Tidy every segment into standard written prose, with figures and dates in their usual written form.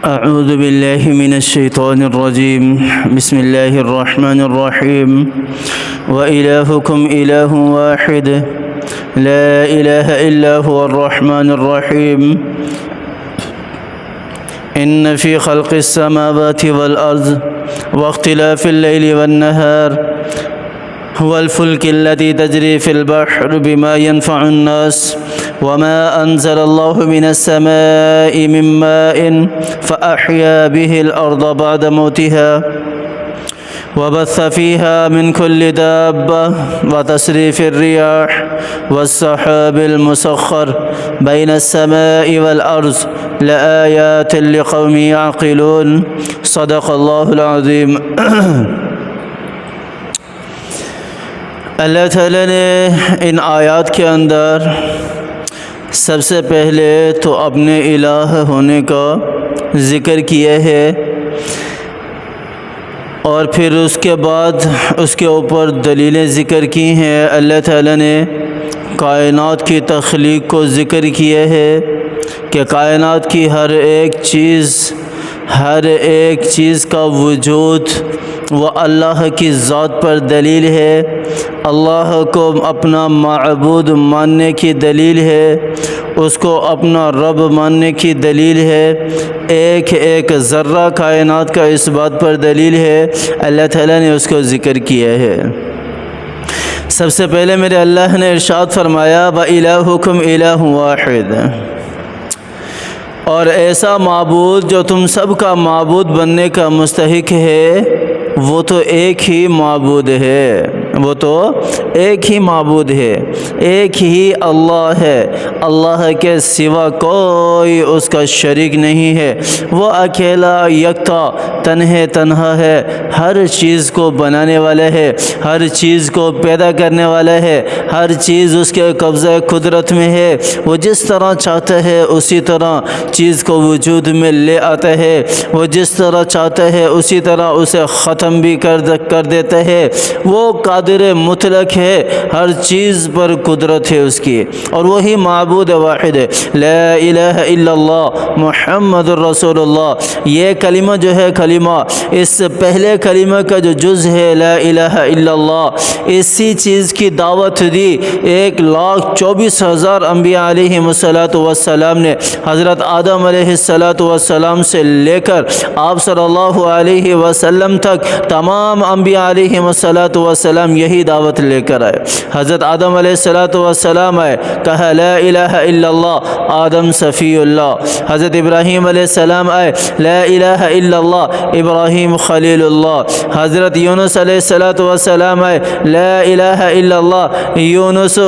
أعوذ بالله من الشيطان الرجيم. بسم الله الرحمن الرحيم. وإلهكم إله واحد لا إله إلا هو الرحمن الرحيم. إن في خلق السماوات والأرض واختلاف الليل والنهار والفلك التي تجري في البحر بما ينفع الناس وما أنزل الله من السماء من ماء فأحيا به الأرض بعد موتها وبث فيها من كل دابة وتصريف الرياح والسحاب المسخر بين السماء والأرض لآيات لقوم يعقلون. صدق الله العظيم. اللہ تعالیٰ نے ان آیات کے اندر سب سے پہلے تو اپنے الہ ہونے کا ذکر کیا ہے اور پھر اس کے بعد اس کے اوپر دلیلیں ذکر کی ہیں. اللہ تعالیٰ نے کائنات کی تخلیق کو ذکر کیا ہے کہ کائنات کی ہر ایک چیز کا وجود وہ اللہ کی ذات پر دلیل ہے، اللہ کو اپنا معبود ماننے کی دلیل ہے، اس کو اپنا رب ماننے کی دلیل ہے. ایک ایک ذرہ کائنات کا اس بات پر دلیل ہے. اللہ تعالیٰ نے اس کو ذکر کیا ہے. سب سے پہلے میرے اللہ نے ارشاد فرمایا وَإِلَٰهُكُمْ إِلَٰهٌ وَاحِدٌ، اور ایسا معبود جو تم سب کا معبود بننے کا مستحق ہے وہ تو ایک ہی معبود ہے، ایک ہی اللہ ہے. اللہ کے سوا کوئی اس کا شریک نہیں ہے. وہ اکیلا یکتا تنہا ہے، ہر چیز کو بنانے والا ہے، ہر چیز کو پیدا کرنے والا ہے، ہر چیز اس کے قبضہ قدرت میں ہے. وہ جس طرح چاہتا ہے اسی طرح چیز کو وجود میں لے آتا ہے، وہ جس طرح چاہتا ہے اسی طرح اسے ختم بھی کر دیتا ہے. وہ قادر مطلق ہے، ہر چیز پر قدرت ہے اس کی، اور وہی معبود واحد ہے. لا الہ الا اللہ محمد الرسول اللہ. یہ کلمہ جو ہے اس پہلے کلمہ کا جو جز ہے لا الہ الا اللہ، اسی چیز کی دعوت دی 1,24,000 انبیاء علیہ السلام نے. حضرت آدم علیہ السلام سے لے کر آپ صلی اللہ علیہ وسلم تک تمام انبیاء علیہ السلام یہی دعوت لے کر آئے. حضرت آدم علیہ السلام آئے، کہا لا الہ الا اللہ، آدم صفی اللہ. حضرت ابراہیم علیہ السلام آئے، لا الہ الا اللہ، ابراہیم خلیل اللہ. حضرت یونس علیہ السلام آئے، لا الہ الا اللہ، یونس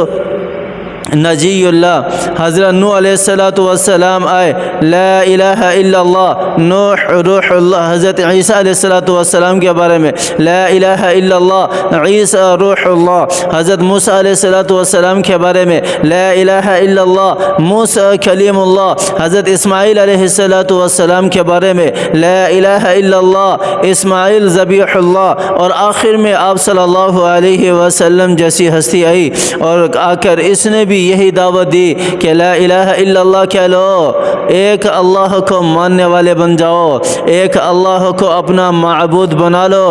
نجی اللہ. حضرت نوح علیہ السلام آئے، لا الہ الا اللہ، نوح روح اللہ. حضرت عیسیٰ علیہ السلام کے بارے میں لا الہ الا اللہ، عیسیٰ روح اللہ. حضرت موسیٰ علیہ السلام کے بارے میں لا الہ الا اللہ، موسیٰ کلیم اللہ. حضرت اسماعیل علیہ السلام کے بارے میں لا الہ الا اللہ، اسماعیل ذبیح اللہ. اور آخر میں آپ صلی اللہ علیہ وسلم جیسی ہستی آئی اور آ کر اس نے بھی یہی دعوت دی کہ لا الہ الا اللہ کہہ لو، ایک اللہ کو ماننے والے بن جاؤ، ایک اللہ کو اپنا معبود بنا لو،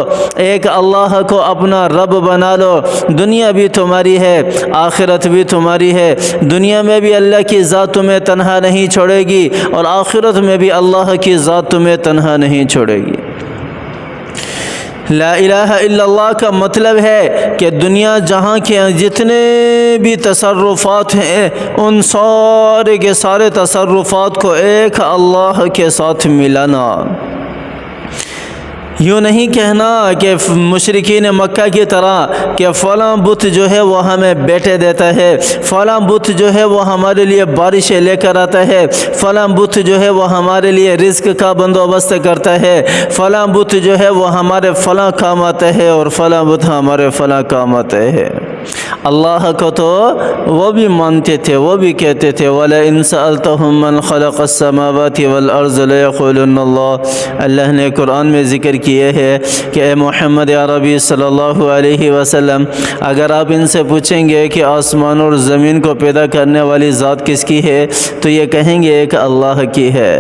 ایک اللہ کو اپنا رب بنا لو. دنیا بھی تمہاری ہے، آخرت بھی تمہاری ہے. دنیا میں بھی اللہ کی ذات تمہیں تنہا نہیں چھوڑے گی اور آخرت میں بھی اللہ کی ذات تمہیں تنہا نہیں چھوڑے گی. لا الہ الا اللہ کا مطلب ہے کہ دنیا جہاں کے جتنے بھی تصرفات ہیں ان سارے کے سارے تصرفات کو ایک اللہ کے ساتھ ملانا. یوں نہیں کہنا کہ مشرکین مکہ کی طرح کہ فلاں بت جو ہے وہ ہمیں بیٹے دیتا ہے، فلاں بت جو ہے وہ ہمارے لیے بارشیں لے کر آتا ہے، فلاں بت جو ہے وہ ہمارے لیے رزق کا بندوبست کرتا ہے، فلاں بت جو ہے وہ ہمارے فلاں کام آتا ہے اور فلاں بت ہمارے فلاں کام آتا ہے. اللہ کو تو وہ بھی مانتے تھے، وہ بھی کہتے تھے وَلَئِن سَأَلْتَهُم مَّنْ خَلَقَ السَّمَاوَاتِ وَالْأَرْضَ لَيَقُولُنَّ اللَّهُ. اللہ نے قرآن میں ذکر کیے ہے کہ اے محمد عربی صلی اللہ علیہ وسلم، اگر آپ ان سے پوچھیں گے کہ آسمان اور زمین کو پیدا کرنے والی ذات کس کی ہے تو یہ کہیں گے کہ اللہ کی ہے.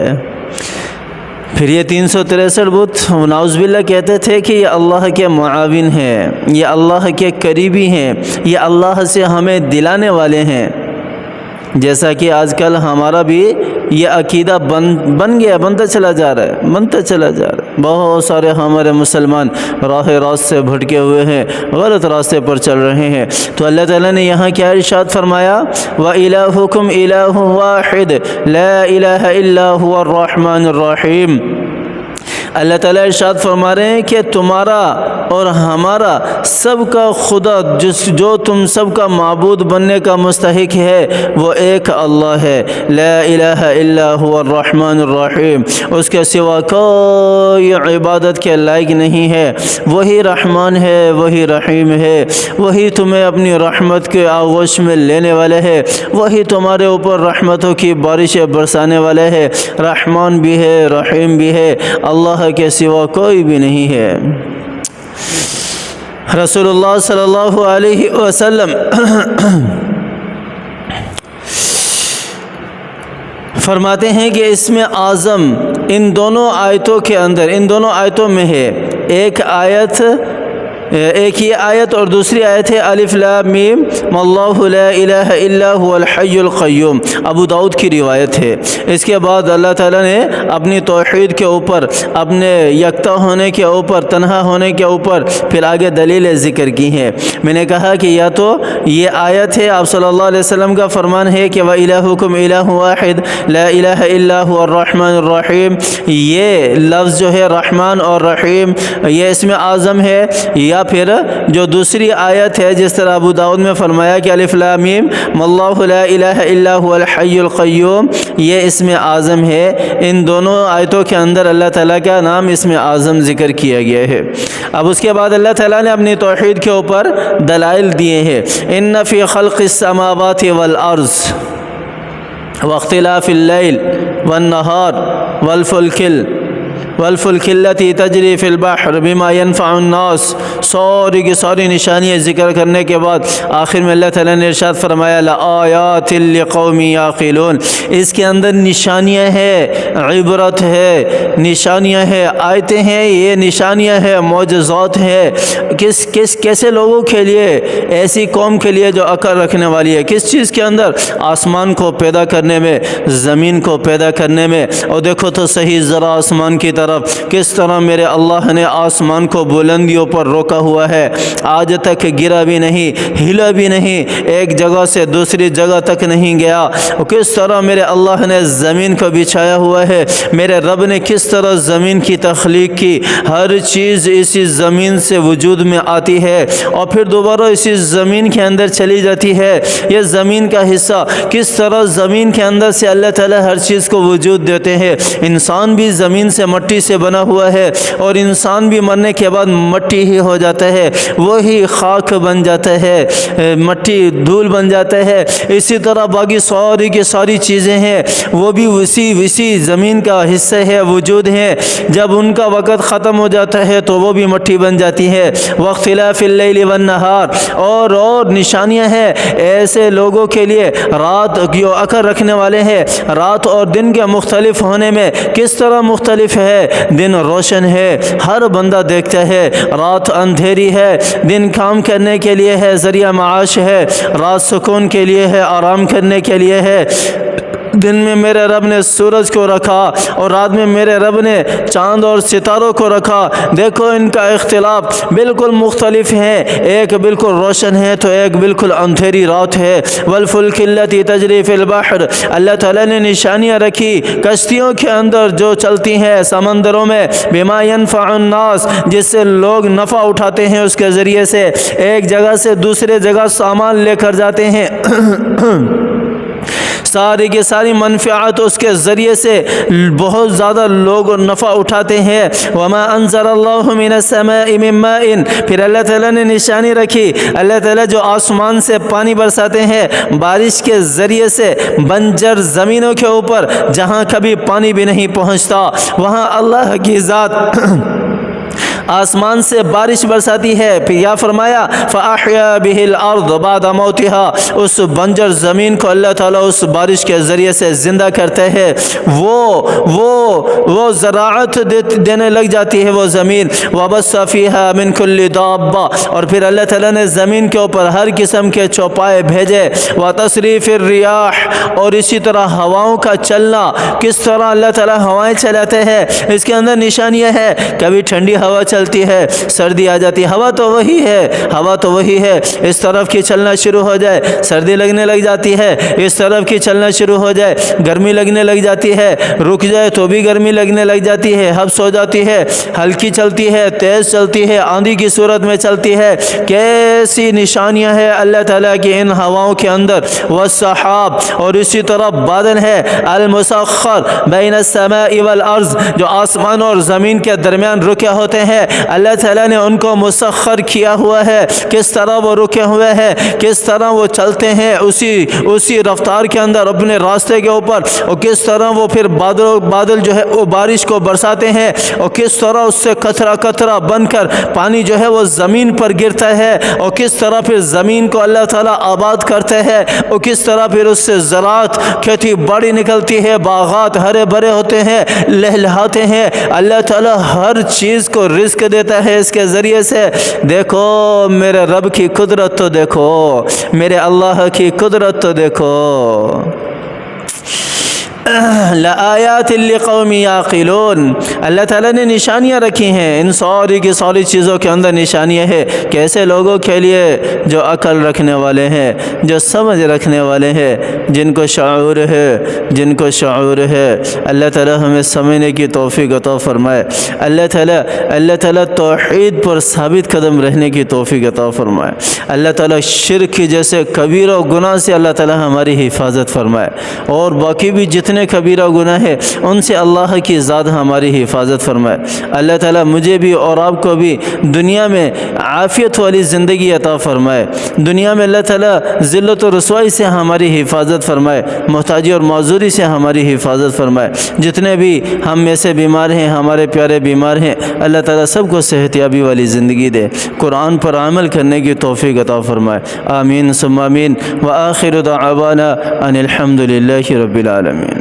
پھر یہ 363 بت نعوذ باللہ کہتے تھے کہ یہ اللہ کے معاون ہیں، یہ اللہ کے قریبی ہیں، یہ اللہ سے ہمیں دلانے والے ہیں۔ جیسا کہ آج کل ہمارا بھی یہ عقیدہ بن گیا، بنتا چلا جا رہا ہے، بہت سارے ہمارے مسلمان راہ راست سے بھٹکے ہوئے ہیں، غلط راستے پر چل رہے ہیں۔ تو اللہ تعالیٰ نے یہاں کیا ارشاد فرمایا؟ وَإِلَٰهُكُمْ إِلَٰهٌ وَاحِدٌ لَا إِلَٰهَ إِلَّا هُوَ الرَّحْمَٰنُ الرَّحِيمُ۔ اللہ تعالیٰ ارشاد فرما رہے ہیں کہ تمہارا اور ہمارا سب کا خدا جو تم سب کا معبود بننے کا مستحق ہے وہ ایک اللہ ہے، لا الہ الا هو الرحمن الرحیم، اس کے سوا کوئی عبادت کے لائق نہیں ہے، وہی رحمان ہے، وہی رحیم ہے، وہی تمہیں اپنی رحمت کے آغوش میں لینے والے ہے، وہی تمہارے اوپر رحمتوں کی بارشیں برسانے والے ہے، رحمان بھی ہے، رحیم بھی ہے، اللہ کے سوا کوئی بھی نہیں ہے۔ رسول اللہ صلی اللہ علیہ وسلم فرماتے ہیں کہ اس میں اعظم ان دونوں آیتوں میں ہے، ایک یہ آیت اور دوسری آیت ہے الف لام میم اللہ لا الہ الا هو الحی القیوم، ابو داؤد کی روایت ہے۔ اس کے بعد اللہ تعالیٰ نے اپنی توحید کے اوپر، اپنے یکتا ہونے کے اوپر، تنہا ہونے کے اوپر پھر آگے دلیلیں ذکر کی ہیں۔ میں نے کہا کہ یا تو یہ آیت ہے، آپ صلی اللہ علیہ وسلم کا فرمان ہے کہ وَإِلَٰهُكُمْ إِلَٰهٌ وَاحِدٌ لَا إِلَٰهَ إِلَّا هُوَ الرَّحْمَٰنُ الرَّحِيمُ، یہ لفظ جو ہے رحمان اور رحیم یہ اسم اعظم ہے، یا پھر جو دوسری آیت ہے جس طرح ابو داؤد میں فرمایا کہ الف لام میم اللہ لا الہ الا هو الحی القیوم، یہ اسم اعظم ہے۔ ان دونوں آیتوں کے اندر اللہ تعالیٰ کا نام اسم اعظم ذکر کیا گیا ہے۔ اب اس کے بعد اللہ تعالیٰ نے اپنی توحید کے اوپر دلائل دیے ہیں، ان فی خلق السماوات والارض واختلاف اللیل والنہار والفلک التي تجری فی البحر بما ينفع الناس، ساری کی ساری نشانیاں ذکر کرنے کے بعد آخر میں اللہ تعالیٰ نے ارشاد فرمایا لآیات لقوم یعقلون، اس کے اندر نشانیاں ہیں، عبرت ہے، نشانیاں ہیں، آیتیں ہیں، یہ نشانیاں ہیں، معجزات ہیں، کیسے لوگوں کے لیے، ایسی قوم کے لیے جو عقل رکھنے والی ہے۔ کس چیز کے اندر؟ آسمان کو پیدا کرنے میں، زمین کو پیدا کرنے میں۔ اور دیکھو تو صحیح ذرا آسمان کی طرف کس طرح میرے اللہ نے آسمان کو بلندیوں پر روکا ہوا ہے، آج تک گرا بھی نہیں، ہلا بھی نہیں، ایک جگہ سے دوسری جگہ تک نہیں گیا۔ کس طرح میرے اللہ نے زمین کو بچھایا ہوا ہے، میرے رب نے کس طرح زمین کی تخلیق کی، ہر چیز اسی زمین سے وجود میں آتی ہے اور پھر دوبارہ اسی زمین کے اندر چلی جاتی ہے۔ یہ زمین کا حصہ کس طرح زمین کے اندر سے اللہ تعالیٰ ہر چیز کو وجود دیتے ہیں۔ انسان بھی زمین سے، مٹی سے بنا ہوا ہے اور انسان بھی مرنے کے بعد مٹی ہی ہو جاتا ہے، وہی خاک بن جاتا ہے، مٹی دھول بن جاتا ہے۔ اسی طرح باقی ساری کی ساری چیزیں ہیں وہ بھی اسی زمین کا حصہ ہے، وجود ہے۔ جب ان کا وقت ختم ہو جاتا ہے تو وہ بھی مٹی بن جاتی ہے۔ واختلاف اللیل والنہار، اور نشانیاں ہیں ایسے لوگوں کے لیے رات جو عقل رکھنے والے ہیں، رات اور دن کے مختلف ہونے میں کس طرح مختلف ہے۔ دن روشن ہے، ہر بندہ دیکھتا ہے، رات اندھیری ہے، دن کام کرنے کے لیے ہے، ذریعہ معاش ہے، رات سکون کے لیے ہے، آرام کرنے کے لیے ہے۔ دن میں میرے رب نے سورج کو رکھا اور رات میں میرے رب نے چاند اور ستاروں کو رکھا۔ دیکھو ان کا اختلاف بالکل مختلف ہے، ایک بالکل روشن ہے تو ایک بالکل اندھیری رات ہے۔ والفلک التي تجری فی البحر، اللہ تعالیٰ نے نشانیاں رکھی کشتیوں کے اندر جو چلتی ہیں سمندروں میں، بما ينفع الناس، جس سے لوگ نفع اٹھاتے ہیں، اس کے ذریعے سے ایک جگہ سے دوسرے جگہ سامان لے کر جاتے ہیں۔ ساری کی ساری منفعت اس کے ذریعے سے بہت زیادہ لوگ نفع اٹھاتے ہیں۔ وما انزل اللہ من السماء من ماء، پھر اللہ تعالیٰ نے نشانی رکھی، اللہ تعالیٰ جو آسمان سے پانی برساتے ہیں بارش کے ذریعے سے بنجر زمینوں کے اوپر، جہاں کبھی پانی بھی نہیں پہنچتا، وہاں اللہ کی ذات آسمان سے بارش برساتی ہے۔ پھر یا فرمایا فَأَحْيَا بِهِ الْأَرْضَ بَعْدَ مَوْتِهَا، اس بنجر زمین کو اللہ تعالیٰ اس بارش کے ذریعے سے زندہ کرتے ہیں، وہ زراعت دینے لگ جاتی ہے وہ زمین۔ وَبَثَّ فِيهَا مِنْ كُلِّ دَابَّةٍ، اور پھر اللہ تعالیٰ نے زمین کے اوپر ہر قسم کے چوپائے بھیجے۔ وَتَصْرِيفِ الرِّيَاحِ، اور اسی طرح ہواؤں کا چلنا، کس طرح اللہ تعالیٰ ہوائیں چلاتے ہیں، اس کے اندر نشانیاں ہے۔ کبھی ٹھنڈی ہوا چلتی ہے، سردی آ جاتی ہے، ہوا تو وہی ہے، اس طرف کی چلنا شروع ہو جائے سردی لگنے لگ جاتی ہے، اس طرف کی چلنا شروع ہو جائے گرمی لگنے لگ جاتی ہے، رک جائے تو بھی گرمی لگنے لگ جاتی ہے، حبس ہو جاتی ہے، ہلکی چلتی ہے، تیز چلتی ہے، آندھی کی صورت میں چلتی ہے۔ کیسی نشانیاں ہیں اللہ تعالیٰ کی ان ہواؤں کے اندر۔ والسحاب، اور اسی طرح بادل ہے، المسخر بین السماء والارض، جو آسمان اور زمین کے درمیان رکے ہوتے ہیں، اللہ تعالیٰ نے ان کو مسخر کیا ہوا ہے۔ کس طرح وہ رکے ہوئے ہیں، کس طرح وہ چلتے ہیں اسی رفتار کے اندر اپنے راستے کے اوپر، اور کس طرح وہ پھر بادل جو ہے وہ بارش کو برساتے ہیں، اور کس طرح اس سے قطرہ قطرہ بن کر پانی جو ہے وہ زمین پر گرتا ہے، اور کس طرح پھر زمین کو اللہ تعالیٰ آباد کرتے ہیں، اور کس طرح پھر اس سے زراعت کھیتی باڑی نکلتی ہے، باغات ہرے بھرے ہوتے ہیں، لہلہاتے ہیں۔ اللہ تعالیٰ ہر چیز کو رزق دیتا ہے اس کے ذریعے سے۔ دیکھو میرے رب کی قدرت تو دیکھو، میرے اللہ کی قدرت تو دیکھو۔ لآیات لقوم یعقلون، اللہ تعالیٰ نے نشانیاں رکھی ہیں، ان ساری کی ساری چیزوں کے اندر نشانیاں ہیں، کیسے لوگوں کے لیے جو عقل رکھنے والے ہیں، جو سمجھ رکھنے والے ہیں، جن کو شعور ہے۔ اللہ تعالیٰ ہمیں سمجھنے کی توفیق عطا فرمائے۔ اللہ تعالیٰ توحید پر ثابت قدم رہنے کی توفیق عطا فرمائے۔ اللہ تعالیٰ شرک کی جیسے کبیرہ گناہ سے اللہ تعالیٰ ہماری حفاظت فرمائے، اور باقی بھی جتنے کبیرہ گناہ ہے ان سے اللہ کی ذات ہماری حفاظت فرمائے۔ اللہ تعالیٰ مجھے بھی اور آپ کو بھی دنیا میں عافیت والی زندگی عطا فرمائے، دنیا میں اللہ تعالیٰ ذلت و رسوائی سے ہماری حفاظت فرمائے، محتاجی اور معذوری سے ہماری حفاظت فرمائے۔ جتنے بھی ہم میں سے بیمار ہیں، ہمارے پیارے بیمار ہیں، اللہ تعالیٰ سب کو صحت یابی والی زندگی دے، قرآن پر عمل کرنے کی توفیق عطا فرمائے۔ آمین ثم آمین، وآخر دعوانا ان الحمد للہ رب العالمین۔